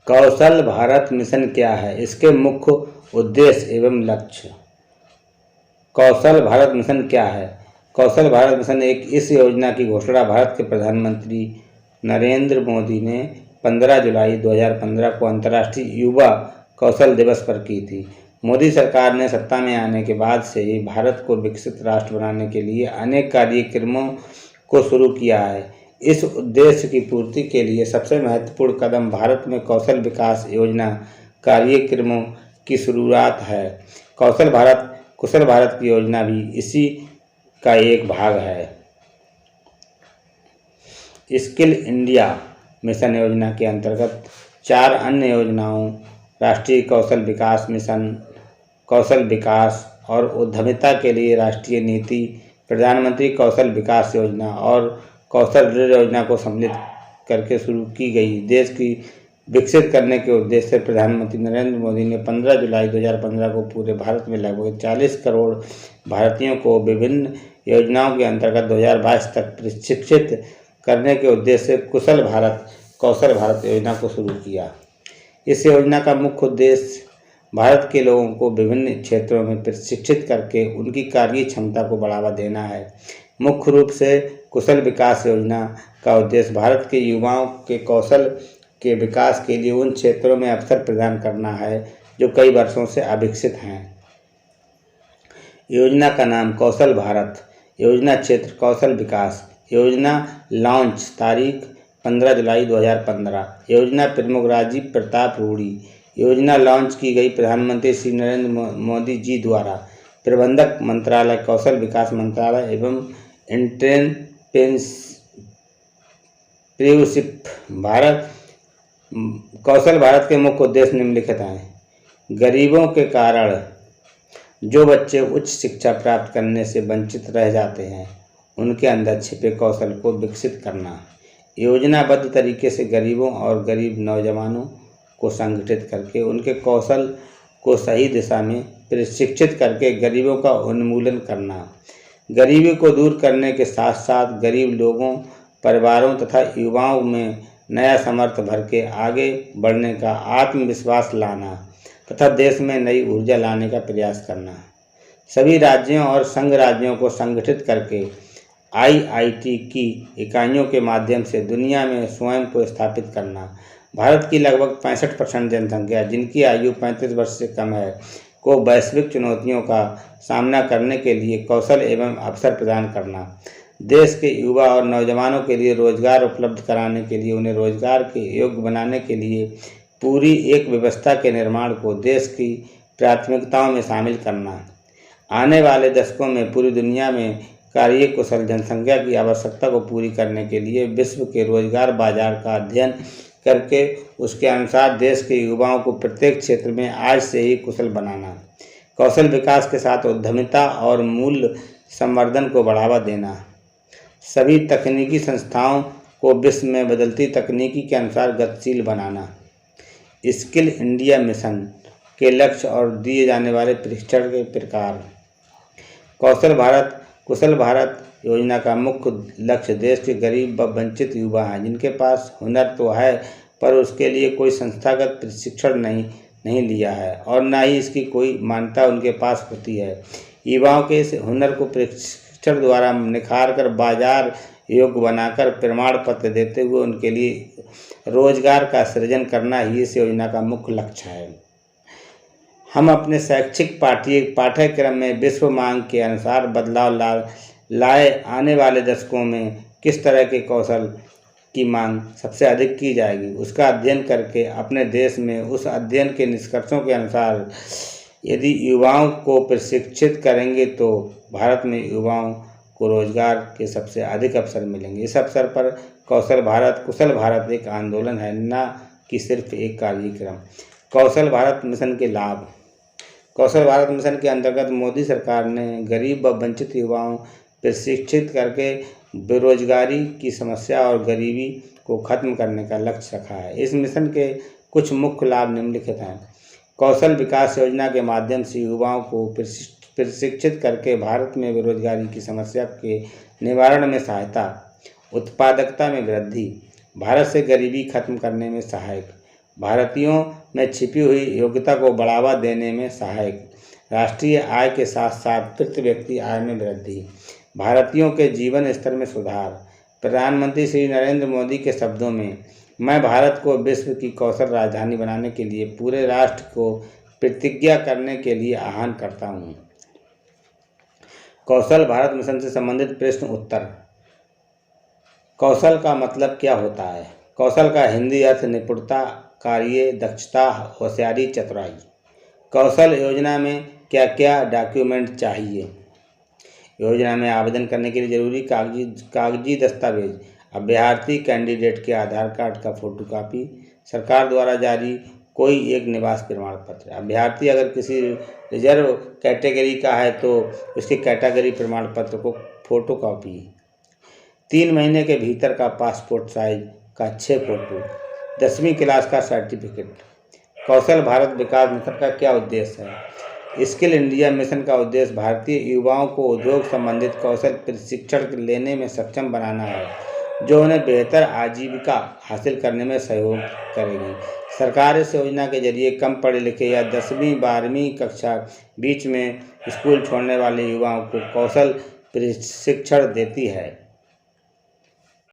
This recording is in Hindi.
कौशल भारत मिशन क्या है? इसके मुख्य उद्देश्य एवं लक्ष्य। कौशल भारत मिशन क्या है? कौशल भारत मिशन एक इस योजना की घोषणा भारत के प्रधानमंत्री नरेंद्र मोदी ने 15 जुलाई 2015 को अंतर्राष्ट्रीय युवा कौशल दिवस पर की थी। मोदी सरकार ने सत्ता में आने के बाद से ही भारत को विकसित राष्ट्र बनाने के लिए अनेक कार्यक्रमों को शुरू किया है। इस उद्देश्य की पूर्ति के लिए सबसे महत्वपूर्ण कदम भारत में कौशल विकास योजना कार्यक्रमों की शुरुआत है। कौशल भारत कुशल भारत की योजना भी इसी का एक भाग है। स्किल इंडिया मिशन योजना के अंतर्गत 4 अन्य योजनाओं राष्ट्रीय कौशल विकास मिशन, कौशल विकास और उद्यमिता के लिए राष्ट्रीय नीति, प्रधानमंत्री कौशल विकास योजना और कौशल ऋण योजना को सम्मिलित करके शुरू की गई। देश की विकसित करने के उद्देश्य से प्रधानमंत्री नरेंद्र मोदी ने 15 जुलाई 2015 को पूरे भारत में लगभग 40 करोड़ भारतीयों को विभिन्न योजनाओं के अंतर्गत 2022 तक प्रशिक्षित करने के उद्देश्य से कुशल भारत कौशल भारत योजना को शुरू किया। इस योजना का मुख्य उद्देश्य भारत के लोगों को विभिन्न क्षेत्रों में प्रशिक्षित करके उनकी कार्य क्षमता को बढ़ावा देना है। मुख्य रूप से कुशल विकास योजना का उद्देश्य भारत के युवाओं के कौशल के विकास के लिए उन क्षेत्रों में अवसर प्रदान करना है जो कई वर्षों से अविकसित हैं। योजना का नाम कौशल भारत, योजना क्षेत्र कौशल विकास, योजना लॉन्च तारीख 15 जुलाई 2015, योजना प्रमुख राजीव प्रताप रूडी। योजना लॉन्च की गई प्रधानमंत्री श्री नरेंद्र मोदी जी द्वारा। प्रबंधक मंत्रालय कौशल विकास मंत्रालय एवं एंटरप्रेन्योरशिप भारत। कौशल भारत के मुख्य उद्देश्य निम्नलिखित हैं। गरीबों के कारण जो बच्चे उच्च शिक्षा प्राप्त करने से वंचित रह जाते हैं उनके अंदर छिपे कौशल को विकसित करना। योजनाबद्ध तरीके से गरीबों और गरीब नौजवानों को संगठित करके उनके कौशल को सही दिशा में प्रशिक्षित करके गरीबों का उन्मूलन करना। गरीबी को दूर करने के साथ साथ गरीब लोगों, परिवारों तथा युवाओं में नया सामर्थ्य भर के आगे बढ़ने का आत्मविश्वास लाना तथा देश में नई ऊर्जा लाने का प्रयास करना। सभी राज्यों और संघ राज्यों को संगठित करके आईआईटी की इकाइयों के माध्यम से दुनिया में स्वयं को स्थापित करना। भारत की लगभग 65% जनसंख्या जिनकी आयु 35 वर्ष से कम है को वैश्विक चुनौतियों का सामना करने के लिए कौशल एवं अवसर प्रदान करना। देश के युवा और नौजवानों के लिए रोजगार उपलब्ध कराने के लिए उन्हें रोजगार के योग्य बनाने के लिए पूरी एक व्यवस्था के निर्माण को देश की प्राथमिकताओं में शामिल करना। आने वाले दशकों में पूरी दुनिया में कार्य कुशल जनसंख्या की आवश्यकता को पूरी करने के लिए विश्व के रोजगार बाजार का अध्ययन करके उसके अनुसार देश के युवाओं को प्रत्येक क्षेत्र में आज से ही कुशल बनाना। कौशल विकास के साथ उद्यमिता और मूल्य संवर्धन को बढ़ावा देना। सभी तकनीकी संस्थाओं को विश्व में बदलती तकनीकी के अनुसार गतिशील बनाना। स्किल इंडिया मिशन के लक्ष्य और दिए जाने वाले प्रशिक्षण के प्रकार। कौशल भारत कुशल भारत योजना का मुख्य लक्ष्य देश के गरीब व वंचित युवा हैं जिनके पास हुनर तो है पर उसके लिए कोई संस्थागत प्रशिक्षण नहीं लिया है और न ही इसकी कोई मान्यता उनके पास होती है। युवाओं के इस हुनर को प्रशिक्षण द्वारा निखार कर बाजार योग्य बनाकर प्रमाण पत्र देते हुए उनके लिए रोजगार का सृजन करना ही इस योजना का मुख्य लक्ष्य है। हम अपने शैक्षिक पाठ्यक्रम में विश्व मांग के अनुसार बदलाव लाए आने वाले दशकों में किस तरह के कौशल की मांग सबसे अधिक की जाएगी उसका अध्ययन करके अपने देश में उस अध्ययन के निष्कर्षों के अनुसार यदि युवाओं को प्रशिक्षित करेंगे तो भारत में युवाओं को रोजगार के सबसे अधिक अवसर मिलेंगे। इस अवसर पर कौशल भारत कुशल भारत एक आंदोलन है न कि सिर्फ एक कार्यक्रम। कौशल भारत मिशन के लाभ। कौशल भारत मिशन के अंतर्गत मोदी सरकार ने गरीब व वंचित युवाओं प्रशिक्षित करके बेरोजगारी की समस्या और गरीबी को खत्म करने का लक्ष्य रखा है। इस मिशन के कुछ मुख्य लाभ निम्नलिखित हैं। कौशल विकास योजना के माध्यम से युवाओं को प्रशिक्षित करके भारत में बेरोजगारी की समस्या के निवारण में सहायता, उत्पादकता में वृद्धि, भारत से गरीबी खत्म करने में सहायक, भारतीयों में छिपी हुई योग्यता को बढ़ावा देने में सहायक, राष्ट्रीय आय के साथ साथ प्रति व्यक्ति आय में वृद्धि, भारतीयों के जीवन स्तर में सुधार। प्रधानमंत्री श्री नरेंद्र मोदी के शब्दों में, मैं भारत को विश्व की कौशल राजधानी बनाने के लिए पूरे राष्ट्र को प्रतिज्ञा करने के लिए आह्वान करता हूँ। कौशल भारत मिशन से संबंधित प्रश्न उत्तर। कौशल का मतलब क्या होता है? कौशल का हिंदी अर्थ निपुणता, कार्य दक्षता, होशियारी, चतुराई। कौशल योजना में क्या क्या डॉक्यूमेंट चाहिए? योजना में आवेदन करने के लिए जरूरी कागजी दस्तावेज, अभ्यर्थी कैंडिडेट के आधार कार्ड का फोटोकॉपी, सरकार द्वारा जारी कोई एक निवास प्रमाण पत्र। अभ्यर्थी अगर किसी रिजर्व कैटेगरी का है तो उसके कैटेगरी प्रमाण पत्र को फोटोकॉपी। 3 महीने के भीतर का पासपोर्ट साइज का 6 फोटो, 10वीं क्लास का सर्टिफिकेट। कौशल भारत विकास मिशन का क्या उद्देश्य है? स्किल इंडिया मिशन का उद्देश्य भारतीय युवाओं को उद्योग संबंधित कौशल प्रशिक्षण लेने में सक्षम बनाना है, जो उन्हें बेहतर आजीविका हासिल करने में सहयोग करेगी। सरकार इस योजना के जरिए कम पढ़े लिखे या 10वीं 12वीं कक्षा बीच में स्कूल छोड़ने वाले युवाओं को कौशल प्रशिक्षण देती है।